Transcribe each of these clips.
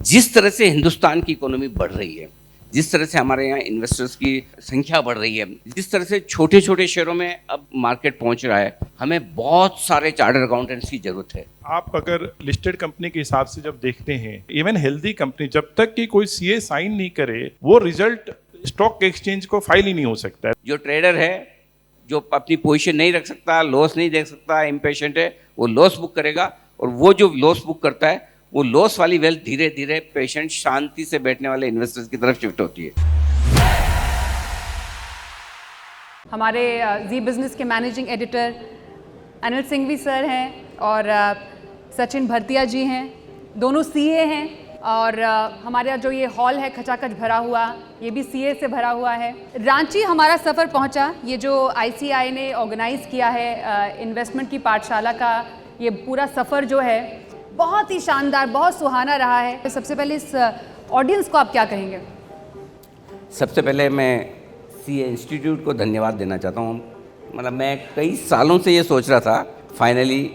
जिस तरह से हिंदुस्तान की इकोनॉमी बढ़ रही है, जिस तरह से हमारे यहाँ इन्वेस्टर्स की संख्या बढ़ रही है, जिस तरह से छोटे छोटे शहरों में अब मार्केट पहुंच रहा है, हमें बहुत सारे चार्टर्ड अकाउंटेंट्स की जरूरत है। आप अगर लिस्टेड कंपनी के हिसाब से जब देखते हैं, इवन हेल्दी कंपनी, जब तक कि कोई सीए साइन नहीं करे वो रिजल्ट स्टॉक एक्सचेंज को फाइल ही नहीं हो सकता है। जो ट्रेडर है, जो अपनी पोजीशन नहीं रख सकता, लॉस नहीं देख सकता, इम्पेशेंट है, वो लॉस बुक करेगा, और वो जो लॉस बुक करता है वो लॉस वाली वेल्थ धीरे धीरे पेशेंट शांति से बैठने वाले इन्वेस्टर्स की तरफ शिफ्ट होती है। हमारे जी बिजनेस के managing editor Anil Singhvi sir हैं और सचिन भरतिया जी हैं, दोनों सीए हैं। और हमारा जो ये हॉल है खचाखच भरा हुआ, ये भी सीए से भरा हुआ है। रांची हमारा सफ़र पहुंचा, ये जो आईसीआई ने ऑर्गेनाइज़ किया है इन्वेस्टमेंट की पाठशाला का, ये पूरा सफ़र जो है बहुत ही शानदार, बहुत सुहाना रहा है। सबसे पहले इस ऑडियंस को आप क्या कहेंगे? सबसे पहले मैं सीए इंस्टीट्यूट को धन्यवाद देना चाहता हूँ। मतलब मैं कई सालों से ये सोच रहा था, फाइनली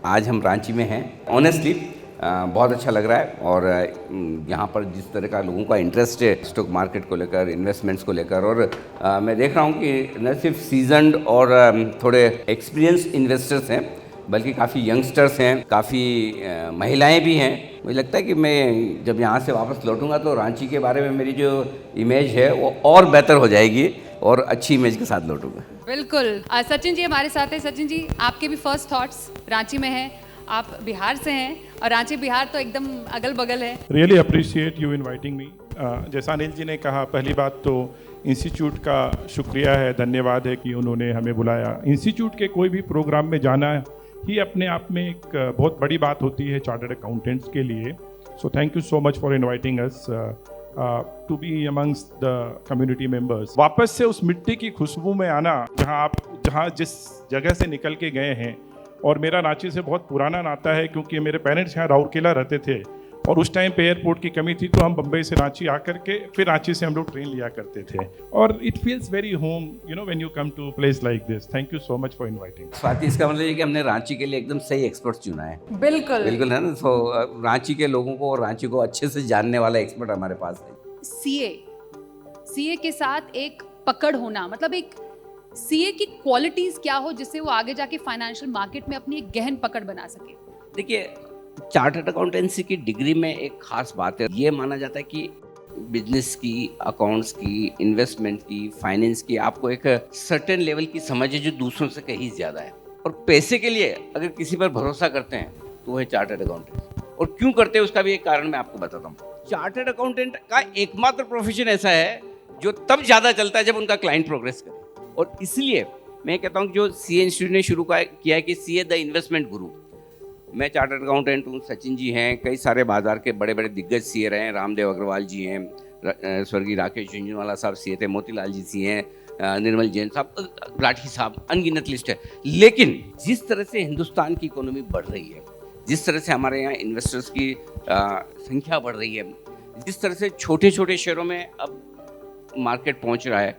आज हम रांची में हैं। ऑनेस्टली बहुत अच्छा लग रहा है, और यहाँ पर जिस तरह का लोगों का इंटरेस्ट है स्टॉक मार्केट को लेकर, इन्वेस्टमेंट्स को लेकर, और मैं देख रहा हूँ कि न सिर्फ सीजन्ड और थोड़े एक्सपीरियंस इन्वेस्टर्स हैं, बल्कि काफ़ी यंगस्टर्स हैं, काफ़ी महिलाएं भी हैं। मुझे लगता है कि मैं जब यहाँ से वापस लौटूंगा तो रांची के बारे में मेरी जो इमेज है वो और बेहतर हो जाएगी, और अच्छी इमेज के साथ लौटूंगा। बिल्कुल। सचिन जी हमारे साथ हैं। सचिन जी, आपके भी फर्स्ट थॉट्स रांची में हैं, आप बिहार से हैं, और रांची बिहार तो एकदम अगल बगल है। Really appreciate you inviting me. जैसा अनिल जी ने कहा, पहली बात तो इंस्टीट्यूट का शुक्रिया है, धन्यवाद है कि उन्होंने हमें बुलाया। इंस्टीट्यूट के कोई भी प्रोग्राम में जाना ही अपने आप में एक बहुत बड़ी बात होती है चार्टर्ड अकाउंटेंट्स के लिए। So thank you so much for inviting us to be amongst the community members. वापस से उस मिट्टी की खुशबू में आना जहाँ जिस जगह से निकल के गए हैं, और मेरा रांची से बहुत पुराना नाता है क्योंकि मेरे पेरेंट्स यहाँ राउरकेला रहते थे, और उस टाइम पे एयरपोर्ट की कमी थी तो हम बम्बई से रांची आकर के फिर रांची से हम लोग ट्रेन लिया करते थे, और it feels very home you know when you come to place like this. Thank you so much for inviting. Swati, इसका मतलब है कि हमने रांची के लिए एकदम सही एक्सपर्ट चुना है। बिल्कुल बिल्कुल है ना। तो रांची के लोगों को और रांची को अच्छे से जानने वाला एक्सपर्ट हमारे पास है। सीए के साथ एक पकड़ होना, मतलब एक सीए की क्वालिटीज क्या हो जिससे वो आगे जाके फाइनेंशियल मार्केट में अपनी एक गहन पकड़ बना सके। देखिए, चार्टर्ड अकाउंटेंसी की डिग्री में एक खास बात है, ये माना जाता है कि बिजनेस की, अकाउंट्स की, इन्वेस्टमेंट की, फाइनेंस की आपको एक सर्टेन लेवल की समझ है जो दूसरों से कहीं ज़्यादा है। और पैसे के लिए अगर किसी पर भरोसा करते हैं तो वो है चार्टर्ड अकाउंटेंट। और क्यों करते हैं उसका भी एक कारण मैं आपको बताता हूँ। चार्टर्ड अकाउंटेंट का एकमात्र प्रोफेशन ऐसा है जो तब ज़्यादा चलता है जब उनका क्लाइंट प्रोग्रेस करे। और इसलिए मैं कहता हूँ कि जो सीए इंस्टीट्यूट ने शुरू किया है कि सीए द इन्वेस्टमेंट गुरु। मैं चार्टर्ड अकाउंटेंट हूँ, सचिन जी हैं, कई सारे बाजार के बड़े बड़े दिग्गज सीए रहे हैं, रामदेव अग्रवाल जी हैं, स्वर्गीय राकेश झुंझुनवाला साहब सीए थे, मोतीलाल जी सीए हैं, निर्मल जैन साहब, राठी साहब, अनगिनत लिस्ट है। लेकिन जिस तरह से हिंदुस्तान की इकोनॉमी बढ़ रही है, जिस तरह से हमारे यहाँ इन्वेस्टर्स की संख्या बढ़ रही है, जिस तरह से छोटे छोटे शहरों में अब मार्केट पहुँच रहा है,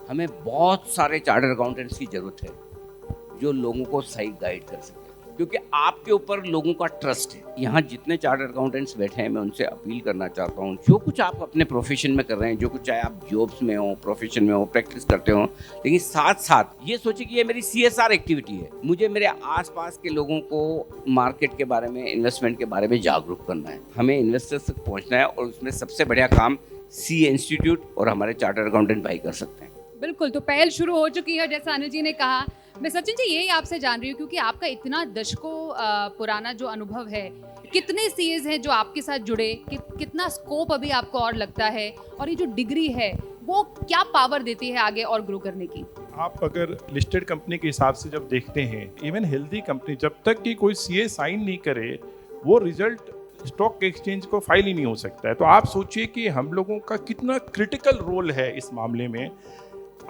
हमें बहुत सारे चार्टर्ड अकाउंटेंट्स की ज़रूरत है जो लोगों को सही गाइड कर सके, क्योंकि आपके ऊपर लोगों का ट्रस्ट है। यहाँ जितने चार्टर्ड अकाउंटेंट्स बैठे हैं, मैं उनसे अपील करना चाहता हूँ, जो कुछ आप अपने प्रोफेशन में कर रहे हैं, जो कुछ चाहे आप जॉब्स में हो, प्रोफेशन में हो, प्रैक्टिस करते हो, लेकिन साथ साथ ये सोचिए कि ये मेरी सीएसआर एक्टिविटी है। मुझे मेरे आसपास के लोगों को मार्केट के बारे में, इन्वेस्टमेंट के बारे में जागरूक करना है, हमें इन्वेस्टर्स तक पहुँचना है, और उसमें सबसे बढ़िया काम सीए इंस्टीट्यूट और हमारे चार्टर्ड अकाउंटेंट भाई कर सकते हैं। बिल्कुल, तो पहल शुरू हो चुकी है जैसा अनिल जी ने कहा। मैं सचिन जी यही आपसे जान रही हूँ क्योंकि आपका इतना दशकों पुराना जो अनुभव है, कितने सीएज हैं जो आपके साथ जुड़े, कितना स्कोप अभी आपको और लगता है, और ये जो डिग्री है वो क्या पावर देती है आगे और ग्रो करने की? आप अगर लिस्टेड कंपनी के हिसाब से जब देखते हैं, इवन हेल्दी कंपनी, जब तक कि कोई सीए साइन नहीं करे वो रिजल्ट स्टॉक एक्सचेंज को फाइल ही नहीं हो सकता है। तो आप सोचिए कि हम लोगों का कितना क्रिटिकल रोल है इस मामले में।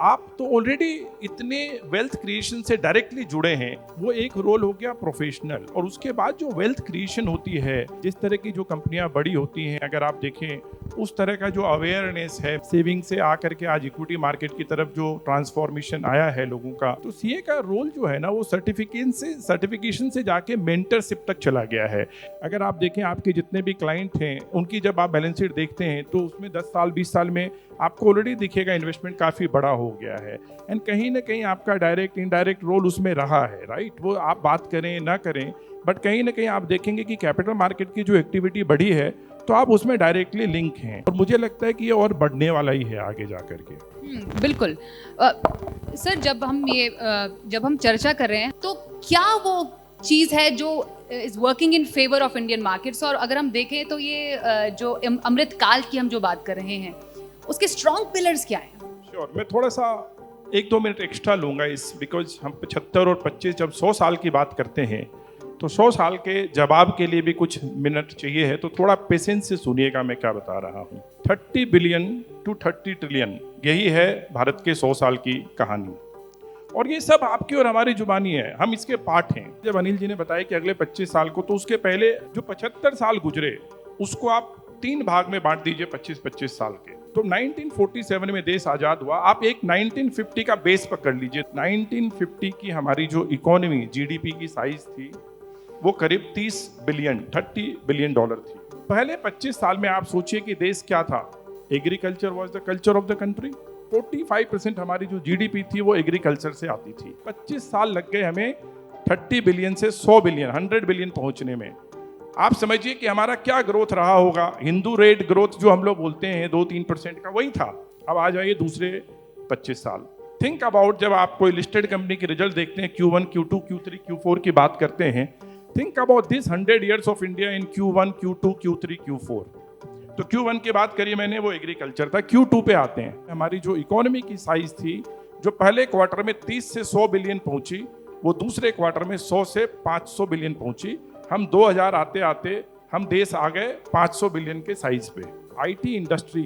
आप तो ऑलरेडी इतने वेल्थ क्रिएशन से डायरेक्टली जुड़े हैं, वो एक रोल हो गया प्रोफेशनल। और उसके बाद जो वेल्थ क्रिएशन होती है, जिस तरह की जो कंपनियां बड़ी होती हैं, अगर आप देखें उस तरह का जो अवेयरनेस है, सेविंग से आकर के आज इक्विटी मार्केट की तरफ जो ट्रांसफॉर्मेशन आया है लोगों का, तो सीए का रोल जो है ना वो सर्टिफिकेशन से जाके मेंटरशिप तक चला गया है। अगर आप देखें आपके जितने भी क्लाइंट हैं उनकी जब आप बैलेंस शीट देखते हैं तो उसमें 10 साल 20 साल में आपको ऑलरेडी दिखेगा इन्वेस्टमेंट काफ़ी बड़ा हो गया है। एंड कहीं ना कहीं आपका डायरेक्ट इनडायरेक्ट रोल उसमें रहा है, राइट। वो आप बात करें ना करें, बट कहीं ना कहीं आप देखेंगे कि कैपिटल मार्केट की जो एक्टिविटी बढ़ी है तो आप उसमें डायरेक्टली लिंक हैं, और मुझे लगता है कि ये और बढ़ने वाला ही है आगे जा करके। बिल्कुल। सर, जब हम चर्चा कर रहे हैं तो क्या वो चीज़ है जो is working in favour of Indian markets, और अगर हम देखें तो ये जो अमृत काल की हम जो बात कर रहे हैं उसके स्ट्रॉन्ग पिलर्स क्या हैं? श्योर, मैं थोड़ा सा 1-2 मिनट एक्स्ट्रा लूँगा बिकॉज हम 75 और 25 जब 100 साल की बात करते हैं तो 100 साल के जवाब के लिए भी कुछ मिनट चाहिए है, तो थोड़ा पेशेंस से सुनिएगा मैं क्या बता रहा हूँ। 30 बिलियन टू 30 ट्रिलियन, यही है भारत के 100 साल की कहानी, और ये सब आपकी और हमारी जुबानी है, हम इसके पार्ट हैं। जब अनिल जी ने बताया कि अगले 25 साल को, तो उसके पहले जो 75 साल गुजरे उसको आप 3 भाग में बांट दीजिए 25-25 साल के। तो 1947 में देश आजाद हुआ, आप एक 1950 का बेस पकड़ लीजिए। 1950 की हमारी जो इकोनॉमी जीडीपी की साइज थी वो करीब 30 बिलियन डॉलर थी। पहले 25 साल में आप सोचिए कि देश क्या था। Agriculture was the culture of the country. 45% हमारी जो जीडीपी थी वो एग्रीकल्चर से आती थी। 25 साल लग गए हमें 30 बिलियन से 100 बिलियन 100 बिलियन पहुंचने में। आप समझिए कि हमारा क्या ग्रोथ रहा होगा। हिंदू रेट ग्रोथ जो हम लोग बोलते हैं 2-3% का, वही था। अब आ जाइए दूसरे 25 साल। थिंक अबाउट, जब आप कोई लिस्टेड कंपनी के रिजल्ट देखते हैं, Q1, Q2, Q3, Q4 की बात करते हैं, think about this 100 years of India in Q1, Q2, Q3, Q4। तो Q1 की बात करी मैंने, वो एग्रीकल्चर था। Q2 पे आते हैं, हमारी जो इकोनॉमी की साइज थी, जो पहले क्वार्टर में 30 से 100 बिलियन पहुंची, वो दूसरे क्वार्टर में 100 से 500 बिलियन पहुंची। हम 2000 आते आते हम देश आ गए 500 बिलियन के साइज पे। आईटी इंडस्ट्री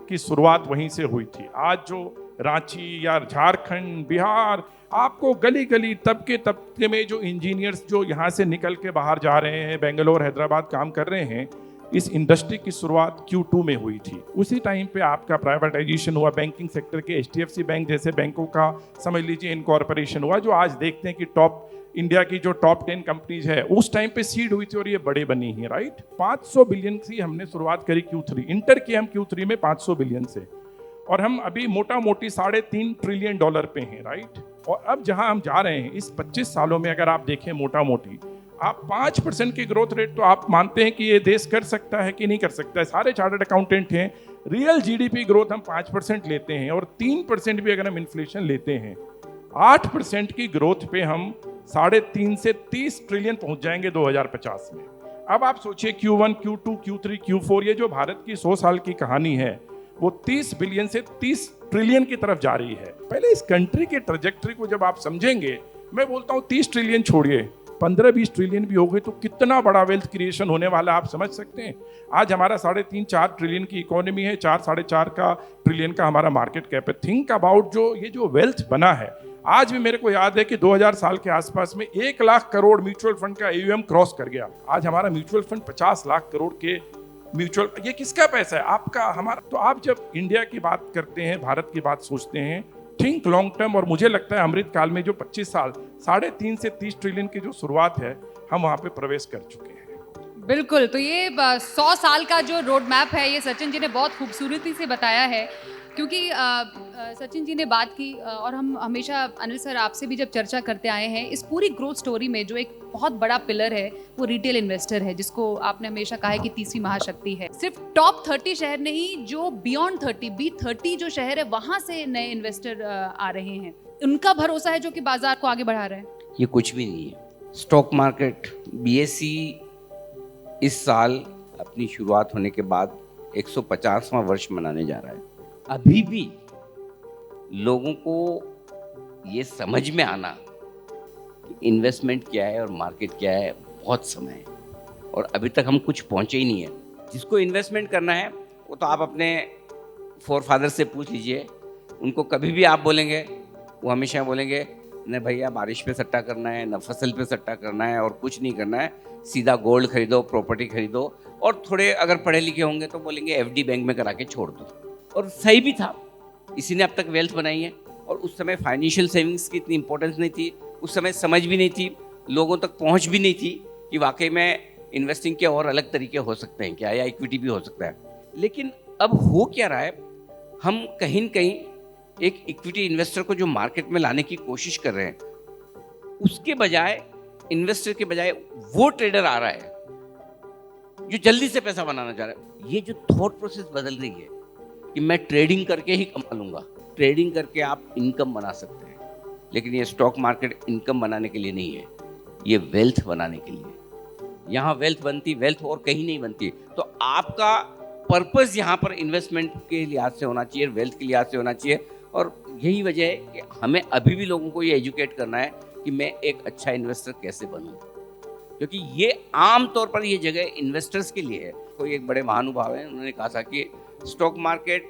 की शुरुआत वहीं से हुई थी। आज जो रांची या झारखंड, बिहार, आपको गली गली तबके में जो इंजीनियर्स जो यहाँ से निकल के बाहर जा रहे हैं, बेंगलोर, हैदराबाद काम कर रहे हैं, इस इंडस्ट्री की शुरुआत Q2 में हुई थी। उसी टाइम पे आपका प्राइवेटाइजेशन हुआ, बैंकिंग सेक्टर के HDFC बैंक जैसे बैंकों का समझ लीजिए इनकॉर्पोरेशन हुआ, जो आज देखते हैं कि इंडिया की जो टॉप 10 कंपनीज है, उस टाइम पे सीड हुई थी और ये बड़े बनी है, राइट। 500 बिलियन से हमने शुरुआत करी Q3, इंटर किए हम Q3 में 500 बिलियन से, और हम अभी मोटा मोटी $3.5 ट्रिलियन पे हैं, राइट। और अब जहां हम जा रहे हैं इस 25 सालों में, अगर आप देखें मोटा मोटी, आप 5% की ग्रोथ रेट तो आप मानते हैं कि ये देश कर सकता है कि नहीं कर सकता है। सारे चार्टर्ड अकाउंटेंट हैं, रियल जीडीपी ग्रोथ हम 5% लेते हैं, और 3% भी अगर हम इन्फ्लेशन लेते हैं, 8% की ग्रोथ पे हम 3.5 से 30 ट्रिलियन पहुंच जाएंगे 2050 में। अब आप सोचिए Q1, Q2, Q3, Q4, ये जो भारत की 100 साल की कहानी है वो 30 बिलियन से 30 ट्रिलियन की तरफ जा रही है। पहले इस कंट्री के ट्रैजेक्टरी को जब आप समझेंगे, मैं बोलता हूँ 30 ट्रिलियन छोड़िए, 15-20 ट्रिलियन भी हो गए तो कितना बड़ा वेल्थ क्रिएशन होने वाला आप समझ सकते हैं। आज हमारा 3.5-4 ट्रिलियन की इकोनॉमी है, 4-4.5 का ट्रिलियन का हमारा मार्केट कैप है। थिंक अबाउट जो वेल्थ बना है। आज भी मेरे को याद है कि 2000 साल के आसपास में 1 लाख करोड़ म्यूचुअल फंड का AUM क्रॉस कर गया। आज हमारा म्यूचुअल फंड 50 लाख करोड़ के म्यूचुअल, ये किसका पैसा है? आपका, हमारा। तो आप जब इंडिया की बात करते हैं, भारत की बात सोचते हैं, थिंक लॉन्ग टर्म। और मुझे लगता है अमृत काल में जो 25 साल 3.5 से 30 ट्रिलियन की जो शुरुआत है, हम वहाँ पे प्रवेश कर चुके हैं। बिल्कुल। तो ये 100 साल का जो रोड मैप है, ये सचिन जी ने बहुत खूबसूरती से बताया है, क्योंकि सचिन जी ने बात की, और हम हमेशा अनिल सर आपसे भी जब चर्चा करते आए हैं, इस पूरी ग्रोथ स्टोरी में जो एक बहुत बड़ा पिलर है वो रिटेल इन्वेस्टर है, जिसको आपने हमेशा कहा है कि तीसरी महाशक्ति है। सिर्फ टॉप 30 शहर नहीं, जो बियॉन्ड 30 B30 जो शहर है, वहाँ से नए इन्वेस्टर आ रहे हैं। उनका भरोसा है जो कि बाजार को आगे बढ़ा रहे हैं। ये कुछ भी नहीं है। स्टॉक मार्केट BSE इस साल अपनी शुरुआत होने के बाद 150वां वर्ष मनाने जा रहा है। अभी भी लोगों को ये समझ में आना कि इन्वेस्टमेंट क्या है और मार्केट क्या है, बहुत समय है, और अभी तक हम कुछ पहुंचे ही नहीं है। जिसको इन्वेस्टमेंट करना है वो तो आप अपने फोरफादर से पूछ लीजिए उनको कभी भी आप बोलेंगे, वो हमेशा बोलेंगे न भैया बारिश पे सट्टा करना है, न फसल पे सट्टा करना है और कुछ नहीं करना है, सीधा गोल्ड खरीदो, प्रॉपर्टी खरीदो, और थोड़े अगर पढ़े लिखे होंगे तो बोलेंगे एफडी बैंक में करा के छोड़ दो। और सही भी था, इसी ने अब तक वेल्थ बनाई है। और उस समय फाइनेंशियल सेविंग्स की इतनी इंपॉर्टेंस नहीं थी, उस समय समझ भी नहीं थी, लोगों तक पहुंच भी नहीं थी कि वाकई में इन्वेस्टिंग के और अलग तरीके हो सकते हैं क्या, या इक्विटी भी हो सकता है। लेकिन अब हो क्या रहा है, हम कहीं न कहीं एक इक्विटी इन्वेस्टर को जो मार्केट में लाने की कोशिश कर रहे हैं, उसके बजाय इन्वेस्टर के बजाय वो ट्रेडर आ रहा है जो जल्दी से पैसा बनाना चाह रहा है। ये जो थॉट प्रोसेस बदल रही है कि मैं ट्रेडिंग करके ही कमा लूंगा। ट्रेडिंग करके आप इनकम बना सकते हैं, लेकिन ये स्टॉक मार्केट इनकम बनाने के लिए नहीं है, ये वेल्थ बनाने के लिए। यहाँ वेल्थ बनती, वेल्थ और कहीं नहीं बनती। तो आपका पर्पस यहाँ पर इन्वेस्टमेंट के लिहाज से होना चाहिए, वेल्थ के लिहाज से होना चाहिए। और यही वजह है कि हमें अभी भी लोगों को ये एजुकेट करना है कि मैं एक अच्छा इन्वेस्टर कैसे बनूं, क्योंकि ये आम तौर पर ये जगह इन्वेस्टर्स के लिए है। कोई एक बड़े महानुभाव है, उन्होंने कहा था कि स्टॉक मार्केट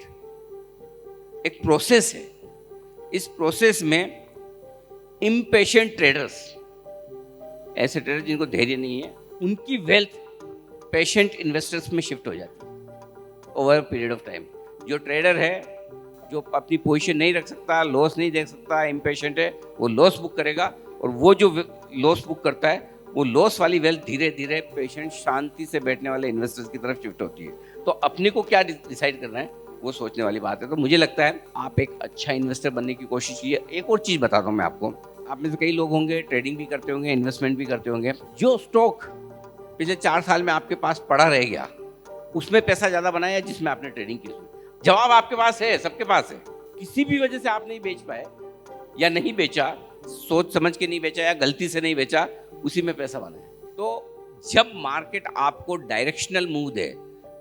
एक प्रोसेस है, इस प्रोसेस में इम्पेशेंट ट्रेडर्स, ऐसे ट्रेडर जिनको धैर्य नहीं है, उनकी वेल्थ पेशेंट इन्वेस्टर्स में शिफ्ट हो जाती है ओवर पीरियड ऑफ टाइम। जो ट्रेडर है, जो अपनी पोजीशन नहीं रख सकता, लॉस नहीं देख सकता, इम्पेशेंट है, वो लॉस बुक करेगा। और वो जो लॉस बुक करता है, वो लॉस वाली वेल्थ धीरे धीरे पेशेंट शांति से बैठने वाले इन्वेस्टर्स की तरफ शिफ्ट होती है। तो अपने को क्या डिसाइड करना है, वो सोचने वाली बात है। तो मुझे लगता है आप एक अच्छा इन्वेस्टर बनने की कोशिश कीजिए। एक और चीज़ बताता हूँ मैं आपको, आप में से कई लोग होंगे ट्रेडिंग भी करते होंगे, इन्वेस्टमेंट भी करते होंगे। जो स्टॉक पिछले 4 साल में आपके पास पड़ा रह गया, उसमें पैसा ज़्यादा बनाया जिसमें आपने ट्रेडिंग की? जवाब आपके पास है, सबके पास है। किसी भी वजह से आप नहीं बेच पाए या नहीं बेचा, सोच समझ के नहीं बेचा या गलती से नहीं बेचा, उसी में पैसा बना है। तो जब मार्केट आपको डायरेक्शनल मूव दे,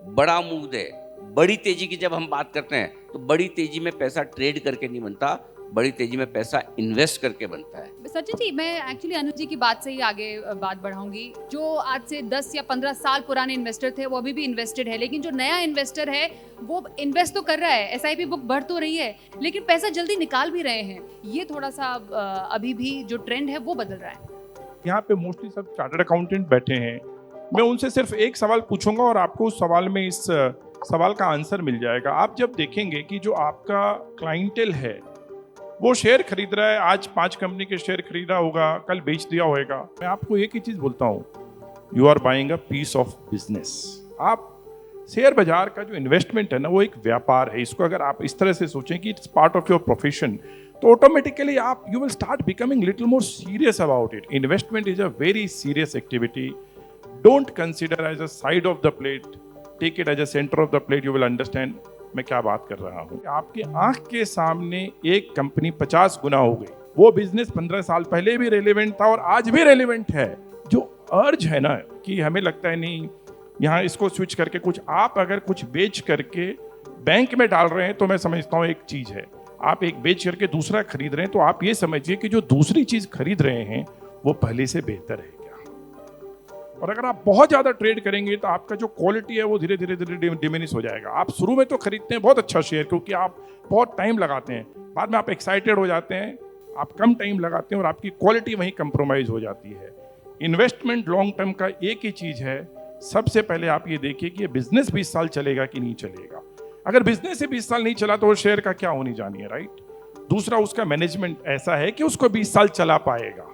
बड़ा मूव दे, बड़ी तेजी की जब हम बात करते हैं, तो बड़ी तेजी में पैसा ट्रेड करके नहीं बनता, बड़ी तेजी में पैसा इन्वेस्ट करके बनता है। सचिन जी, मैं एक्चुअली अनुज जी की बात से ही आगे बात बढ़ाऊंगी। जो आज से 10 या 15 साल पुराने इन्वेस्टर थे, वो अभी भी इन्वेस्टेड है, लेकिन जो नया इन्वेस्टर है वो इन्वेस्ट तो कर रहा है, एसआईपी बुक बढ़ तो रही है, लेकिन पैसा जल्दी निकाल भी रहे हैं। ये थोड़ा सा अभी भी जो ट्रेंड है वो बदल रहा है। यहाँ पे मोस्टली सब चार्टर्ड अकाउंटेंट बैठे हैं। मैं उनसे सिर्फ एक सवाल पूछूंगा और आपको उस सवाल में इस सवाल का आंसर मिल जाएगा। आप जब देखेंगे कि जो आपका क्लाइंटेल है वो शेयर खरीद रहा है, आज 5 कंपनी के शेयर खरीदा होगा, कल बेच दिया होगा, मैं आपको एक ही चीज बोलता हूँ, you are buying a piece of business. आप शेयर बाजार का जो इन्वेस्टमेंट है ना, वो एक व्यापार है। इसको अगर आप इस तरह से सोचें कि it's part of your profession, तो ऑटोमेटिकली आप you will start becoming little more serious about it. Investment is a very serious activity. Don't consider as a side of the plate, take it as a centre of the plate. You will understand मैं क्या बात कर रहा हूँ। आपके आंख के सामने एक कंपनी 50 गुना हो गई। वो बिजनेस 15 साल पहले भी रेलेवेंट था और आज भी रेलेवेंट है। जो अर्ज है ना कि हमें लगता है नहीं यहाँ इसको स्विच करके कुछ, आप अगर कुछ बेच करके बैंक में डाल रहे हैं तो मैं समझता हूँ एक चीज है, आप एक बेच करके दूसरा खरीद रहे हैं तो आप ये समझिए कि जो दूसरी चीज खरीद रहे हैं वो पहले से बेहतर है क्या। और अगर आप बहुत ज्यादा ट्रेड करेंगे तो आपका जो क्वालिटी है वो धीरे धीरे डिमिनिश हो जाएगा। आप शुरू में तो खरीदते हैं बहुत अच्छा शेयर, क्योंकि आप बहुत टाइम लगाते हैं, बाद में आप एक्साइटेड हो जाते हैं, आप कम टाइम लगाते हैं और आपकी क्वालिटी वहीं कंप्रोमाइज हो जाती है। इन्वेस्टमेंट लॉन्ग टर्म का एक ही चीज है, सबसे पहले आप ये देखिए कि ये बिजनेस 20 साल चलेगा कि नहीं चलेगा। अगर बिजनेस से 20 साल नहीं चला तो वो शेयर का क्या होनी जानी है, राइट। दूसरा, उसका मैनेजमेंट ऐसा है कि उसको 20 साल चला पाएगा,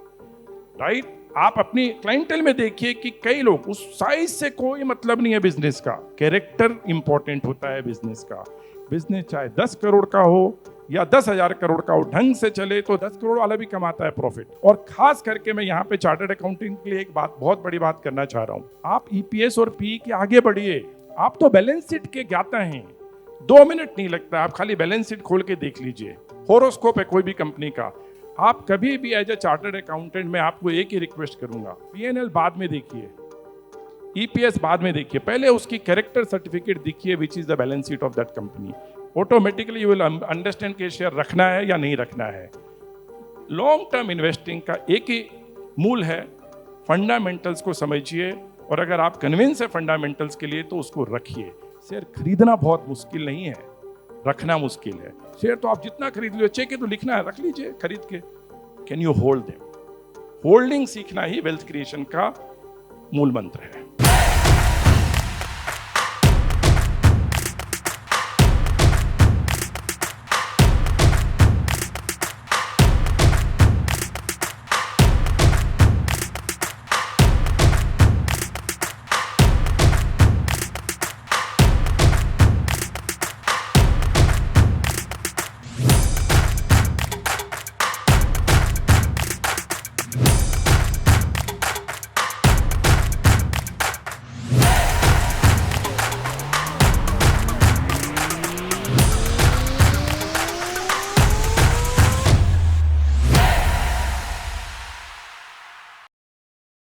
राइट। आप अपनी क्लाइंटेल में देखिए कि कई लोग, उस साइज से कोई मतलब नहीं है बिजनेस का, कैरेक्टर इंपॉर्टेंट होता है बिजनेस का। बिजनेस चाहे 10 करोड़ का हो या 10,000 करोड़ का हो, ढंग से चले तो 10 करोड़ वाला भी कमाता है प्रॉफिट। और खास करके मैं यहाँ पे चार्टर्ड अकाउंटिंग के लिए एक बात, बहुत बड़ी बात करना चाह रहा हूँ। आप ईपीएस और पीई के आगे बढ़िए। आप तो बैलेंस शीट के ज्ञाता हैं, 2 मिनट नहीं लगता, आप खाली बैलेंस शीट खोल के देख लीजिए। होरोस्कोप है कोई भी कंपनी का। आप कभी भी एज ए चार्टर्ड अकाउंटेंट मैं आपको एक ही रिक्वेस्ट करूंगा, पीएनएल बाद में देखिए, ईपीएस बाद में देखिए, पहले उसकी कैरेक्टर सर्टिफिकेट देखिए which is the balance sheet of that company. Automatically you will understand कि शेयर रखना है या नहीं रखना है। लॉन्ग टर्म इन्वेस्टिंग का एक ही मूल है, फंडामेंटल्स को समझिए, और अगर आप कन्विंस है फंडामेंटल्स के लिए तो उसको रखिए। शेयर खरीदना बहुत मुश्किल नहीं है, रखना मुश्किल है। शेयर तो आप जितना खरीद लो, चाहिए तो लिखना है, रख लीजिए खरीद के। Can you hold them? Holding सीखना ही वेल्थ क्रिएशन का मूल मंत्र है।